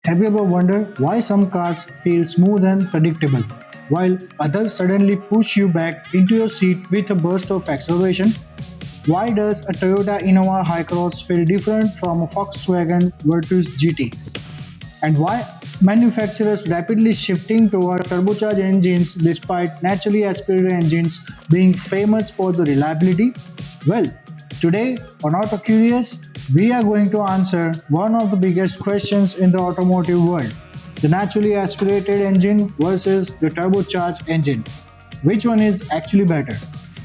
Have you ever wondered why some cars feel smooth and predictable, while others suddenly push you back into your seat with a burst of acceleration? Why does a Toyota Innova Hycross feel different from a Volkswagen Virtus GT? And why manufacturers rapidly shifting toward turbocharged engines despite naturally aspirated engines being famous for the reliability? Well, today on Auto Curious, we are going to answer one of the biggest questions in the automotive world: the naturally aspirated engine versus the turbocharged engine. Which one is actually better?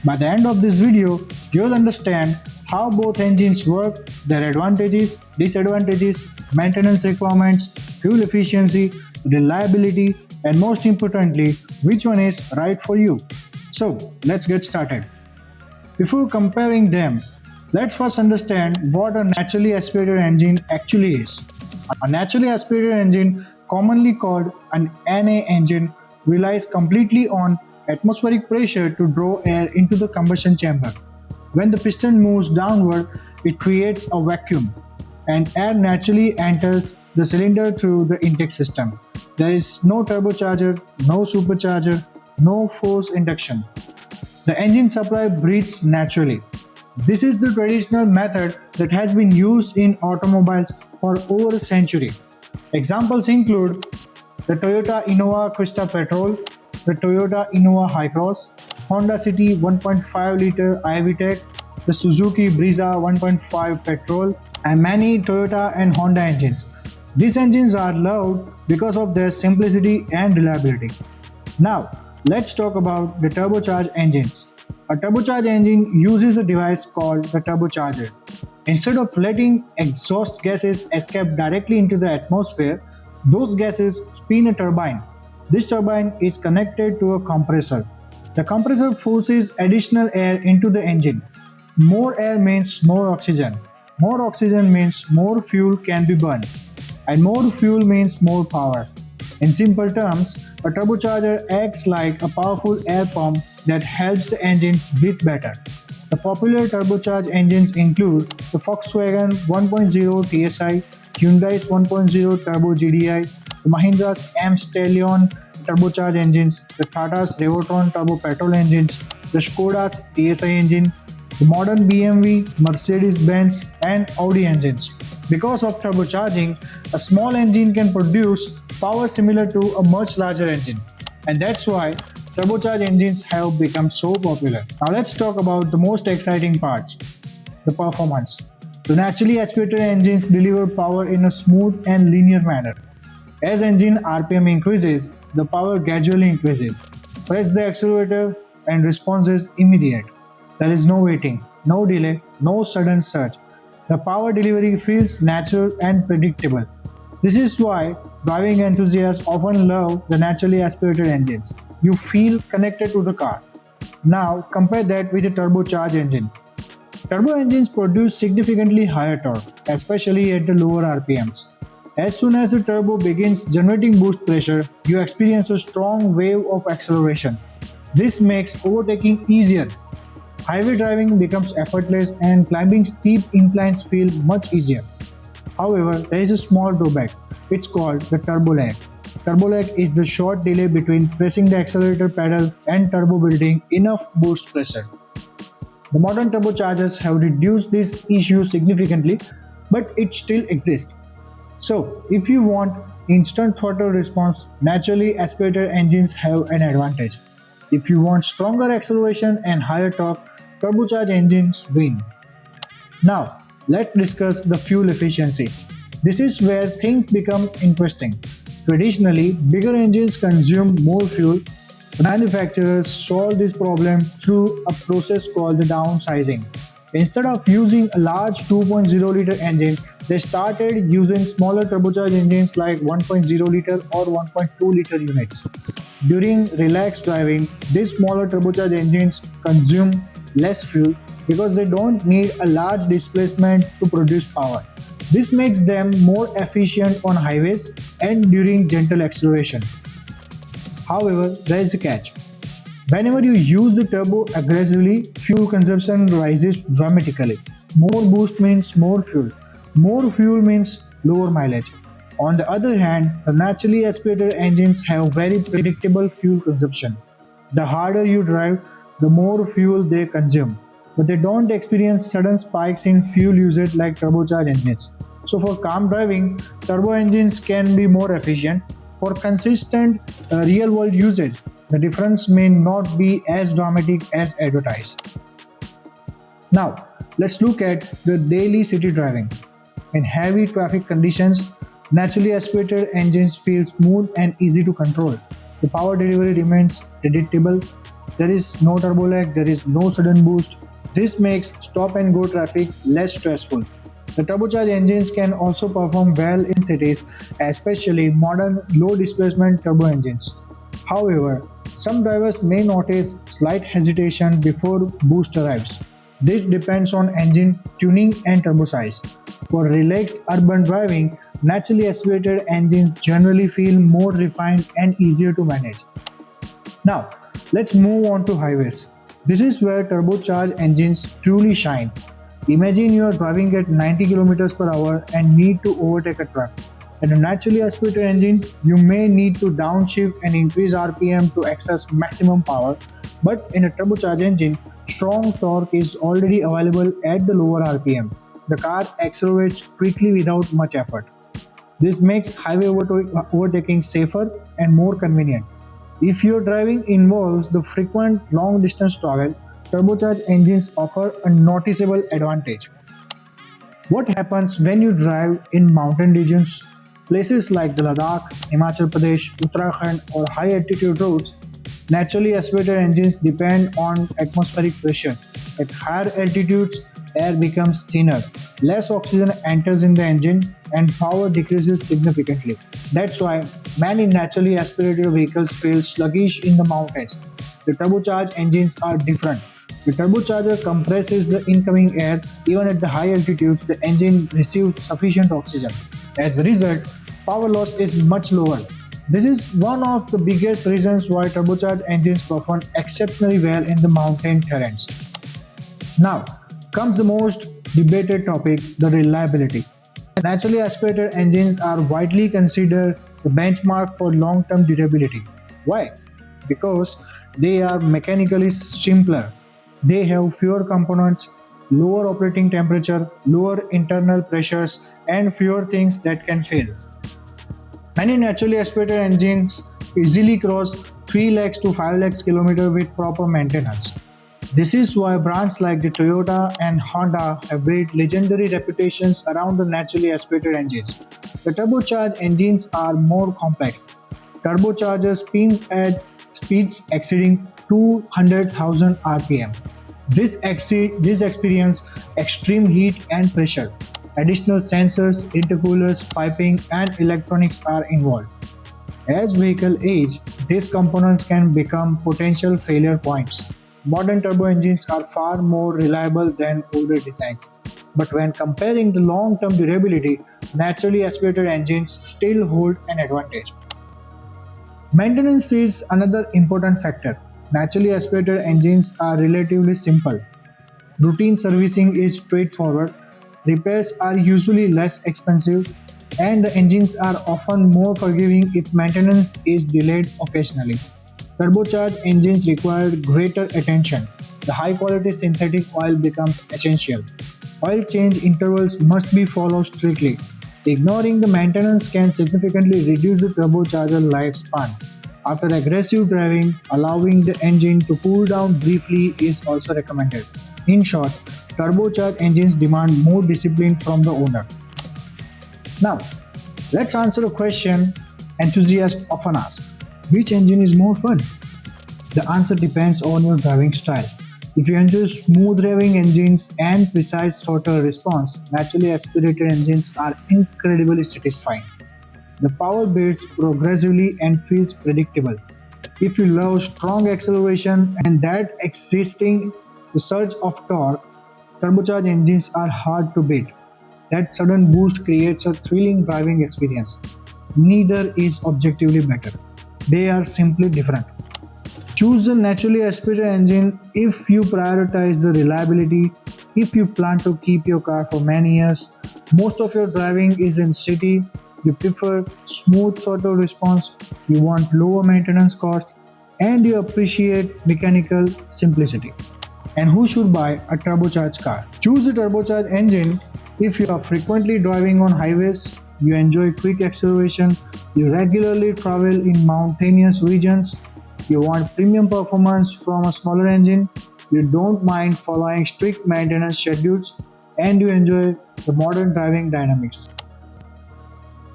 By the end of this video, you'll understand how both engines work, their advantages, disadvantages, maintenance requirements, fuel efficiency, reliability, and most importantly, which one is right for you. So, let's get started. Before comparing them, let's first understand what a naturally aspirated engine actually is. A naturally aspirated engine, commonly called an NA engine, relies completely on atmospheric pressure to draw air into the combustion chamber. When the piston moves downward, it creates a vacuum, and air naturally enters the cylinder through the intake system. There is no turbocharger, no supercharger, no force induction. The engine supply breathes naturally. This is the traditional method that has been used in automobiles for over a century. Examples include the Toyota Innova Crista Petrol, the Toyota Innova Hycross, Honda City 1.5-liter iVTEC, the Suzuki Breeza 1.5 petrol, and many Toyota and Honda engines. These engines are loved because of their simplicity and reliability. Now, let's talk about the turbocharged engines. A turbocharged engine uses a device called the turbocharger. Instead of letting exhaust gases escape directly into the atmosphere, those gases spin a turbine. This turbine is connected to a compressor. The compressor forces additional air into the engine. More air means more oxygen. More oxygen means more fuel can be burned. And more fuel means more power. In simple terms, a turbocharger acts like a powerful air pump that helps the engine breathe better. The popular turbocharged engines include the Volkswagen 1.0 TSI, Hyundai's 1.0 Turbo GDI, the Mahindra's M Stallion turbocharged engines, the Tata's Revotron turbo petrol engines, the Skoda's TSI engine, the modern BMW, Mercedes-Benz, and Audi engines. Because of turbocharging, a small engine can produce power similar to a much larger engine, and that's why turbocharged engines have become so popular. Now let's talk about the most exciting parts: the performance. The naturally aspirated engines deliver power in a smooth and linear manner. As engine RPM increases, the power gradually increases. Press the accelerator and response is immediate. There is no waiting, no delay, no sudden surge. The power delivery feels natural and predictable. This is why driving enthusiasts often love the naturally aspirated engines. You feel connected to the car. Now compare that with a turbocharged engine. Turbo engines produce significantly higher torque, especially at the lower RPMs. As soon as the turbo begins generating boost pressure, you experience a strong wave of acceleration. This makes overtaking easier. Highway driving becomes effortless and climbing steep inclines feel much easier. However, there is a small drawback. It's called the turbo lag. Turbo lag is the short delay between pressing the accelerator pedal and turbo building enough boost pressure. The modern turbochargers have reduced this issue significantly, but it still exists. So, if you want instant throttle response, naturally aspirated engines have an advantage. If you want stronger acceleration and higher torque, turbocharged engines win. Now, let's discuss the fuel efficiency. This is where things become interesting. Traditionally, bigger engines consume more fuel. The manufacturers solve this problem through a process called the downsizing. Instead of using a large 2.0-liter engine, they started using smaller turbocharged engines like 1.0-liter or 1.2-liter units. During relaxed driving, these smaller turbocharged engines consume less fuel because they don't need a large displacement to produce power. This makes them more efficient on highways and during gentle acceleration. However, there is a catch. Whenever you use the turbo aggressively, fuel consumption rises dramatically. More boost means more fuel. More fuel means lower mileage. On the other hand, the naturally aspirated engines have very predictable fuel consumption. The harder you drive, the more fuel they consume, but they don't experience sudden spikes in fuel usage like turbocharged engines. So, for calm driving, turbo engines can be more efficient. For consistent real world usage, the difference may not be as dramatic as advertised. Now, let's look at the daily city driving. In heavy traffic conditions, naturally aspirated engines feel smooth and easy to control. The power delivery remains predictable. There is no turbo lag, there is no sudden boost. This makes stop and go traffic less stressful. The turbocharged engines can also perform well in cities, especially modern low displacement turbo engines. However, some drivers may notice slight hesitation before boost arrives. This depends on engine tuning and turbo size. For relaxed urban driving, naturally aspirated engines generally feel more refined and easier to manage. Now, let's move on to highways. This is where turbocharged engines truly shine. Imagine you are driving at 90 kilometers per hour and need to overtake a truck. In a naturally aspirated engine, you may need to downshift and increase RPM to access maximum power, but in a turbocharged engine, strong torque is already available at the lower RPM. The car accelerates quickly without much effort. This makes highway overtaking safer and more convenient. If your driving involves the frequent long distance travel, turbocharged engines offer a noticeable advantage. What happens when you drive in mountain regions? Places like the Ladakh, Himachal Pradesh, Uttarakhand, or high altitude roads, naturally aspirated engines depend on atmospheric pressure. At higher altitudes, air becomes thinner, less oxygen enters in the engine, and power decreases significantly. That's why many naturally aspirated vehicles feel sluggish in the mountains. The turbocharged engines are different. The turbocharger compresses the incoming air. Even at the high altitudes, the engine receives sufficient oxygen. As a result, power loss is much lower. This is one of the biggest reasons why turbocharged engines perform exceptionally well in the mountain terrains. Now comes the most debated topic, the reliability. Naturally aspirated engines are widely considered the benchmark for long-term durability. Why? Because they are mechanically simpler. They have fewer components, lower operating temperature, lower internal pressures, and fewer things that can fail. Many naturally aspirated engines easily cross 3 lakhs to 5 lakhs km with proper maintenance. This is why brands like the Toyota and Honda have built legendary reputations around the naturally aspirated engines. The turbocharged engines are more complex. Turbocharger spins at speeds exceeding 200,000 rpm. This experience extreme heat and pressure. Additional sensors, intercoolers, piping, and electronics are involved. As vehicle age, these components can become potential failure points. Modern turbo engines are far more reliable than older designs. But when comparing the long-term durability, naturally aspirated engines still hold an advantage. Maintenance is another important factor. Naturally aspirated engines are relatively simple. Routine servicing is straightforward, repairs are usually less expensive, and the engines are often more forgiving if maintenance is delayed occasionally. Turbocharged engines require greater attention. The high quality synthetic oil becomes essential. Oil change intervals must be followed strictly. Ignoring the maintenance can significantly reduce the turbocharger lifespan. After aggressive driving, allowing the engine to cool down briefly is also recommended. In short, turbocharged engines demand more discipline from the owner. Now, let's answer a question enthusiasts often ask. Which engine is more fun? The answer depends on your driving style. If you enjoy smooth driving engines and precise throttle response, naturally aspirated engines are incredibly satisfying. The power builds progressively and feels predictable. If you love strong acceleration and that existing surge of torque, turbocharged engines are hard to beat. That sudden boost creates a thrilling driving experience. Neither is objectively better. They are simply different. Choose a naturally aspirated engine if you prioritize the reliability, if you plan to keep your car for many years, most of your driving is in city, You prefer smooth throttle response, you want lower maintenance cost, and you appreciate mechanical simplicity. And who should buy a turbocharged car? Choose a turbocharged engine if you are frequently driving on highways, you enjoy quick acceleration, you regularly travel in mountainous regions, you want premium performance from a smaller engine, you don't mind following strict maintenance schedules, and you enjoy the modern driving dynamics.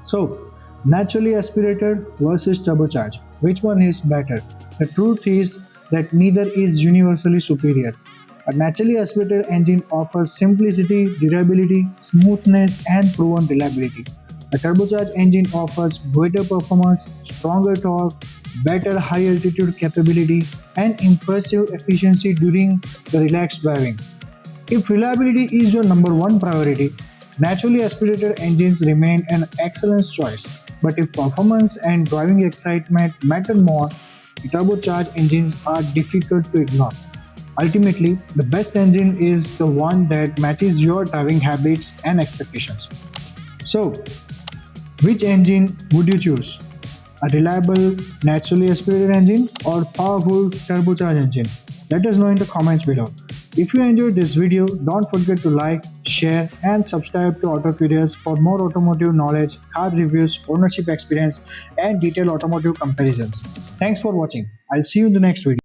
So, naturally aspirated versus turbocharged, which one is better? The truth is that neither is universally superior. A naturally aspirated engine offers simplicity, durability, smoothness, and proven reliability. A turbocharged engine offers greater performance, stronger torque, better high altitude capability, and impressive efficiency during the relaxed driving. If reliability is your number one priority, naturally aspirated engines remain an excellent choice. But if performance and driving excitement matter more, turbocharged engines are difficult to ignore. Ultimately, the best engine is the one that matches your driving habits and expectations. So, which engine would you choose? A reliable, naturally aspirated engine or powerful turbocharged engine? Let us know in the comments below. If you enjoyed this video, don't forget to like, share, and subscribe to Auto Curious for more automotive knowledge, car reviews, ownership experience, and detailed automotive comparisons. Thanks for watching. I'll see you in the next video.